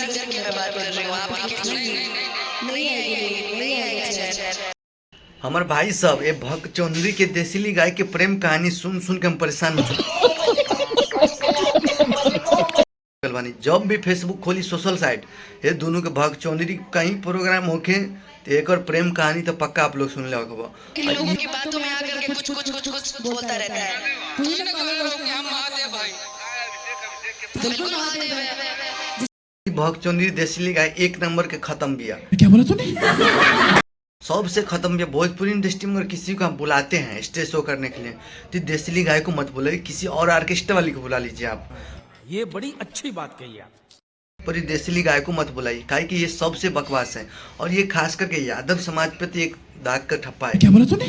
Singer की मैं बात कर रही हूँ, आप नहीं आएगी। हमार भाई साहब ये भगचौंदरी के देसिली गाय के प्रेम कहानी सुन सुन के हम परेशान हो चुके बानी। जब भी फेसबुक खोली सोशल साइट ये दोनों के भगचौंदरी कहीं प्रोग्राम होके तो एक और प्रेम कहानी तो पक्का आप लोग सुन ले होगा। लोगों की बातों में आकर के कुछ बोलता रहता है। बिल्कुल महादेव है। भगचौंदरी देसिली गाय एक नंबर के खत्म बिया। क्या बोला तूने? सबसे खत्म बिया। भोजपुरी इंडस्ट्री में अगर किसी को आप बुलाते हैं स्टेज शो करने के लिए तो देसिली गाय को मत बुलाइए, किसी और ऑर्केस्ट्रा वाली को बुला लीजिए आप। ये बड़ी अच्छी बात कही आप। पर ये देसिली गाय को मत बुलाइए, काहे कि ये सबसे बकवास है और ये खास करके यादव समाज पे तो एक दाग का ठप्पा है। क्या बोला तूने?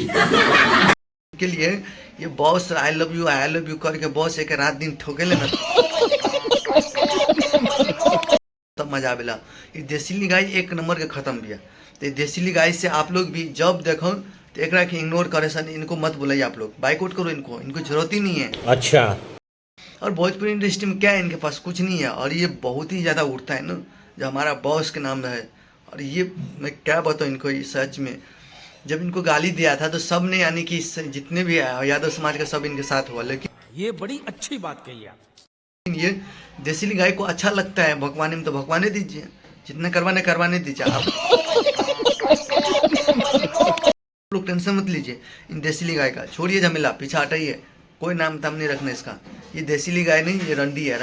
के लिए ये बॉस आई लव यू करके बॉस एक रात दिन ठोकेले ना तब मजा आवेला। ये देसिली गाय एक नंबर के खत्म बिया। तो ये देसिली गाय से आप लोग भी जब देखो तो एक के इग्नोर करे सन, इनको मत बुलाइए, आप लोग बाइकआउट करो इनको जरूरत ही नहीं है। अच्छा। और भोजपुरी इंडस्ट्री में क्या है, इनके पास कुछ नहीं है और ये बहुत ही ज़्यादा उड़ता है ना, जो हमारा बॉस के नाम है। और ये मैं क्या बताऊँ इनको, ये सच में जब इनको गाली दिया था तो सब ने, यानी कि जितने भी यादव समाज का सब इनके साथ हुआ, लेकिन ये बड़ी अच्छी बात कही आप। ये देसिली गाय को अच्छा लगता है भगवाने में तो भगवाने दीजिए, जितना करवाने दीजिए। आप लोग टेंशन मत लीजिए इन देसिली गाय का, छोड़िए झमेला, पीछे हटाइए, कोई नाम ताम नहीं रखना इसका। ये देसिली गाय नहीं, ये रंडी है।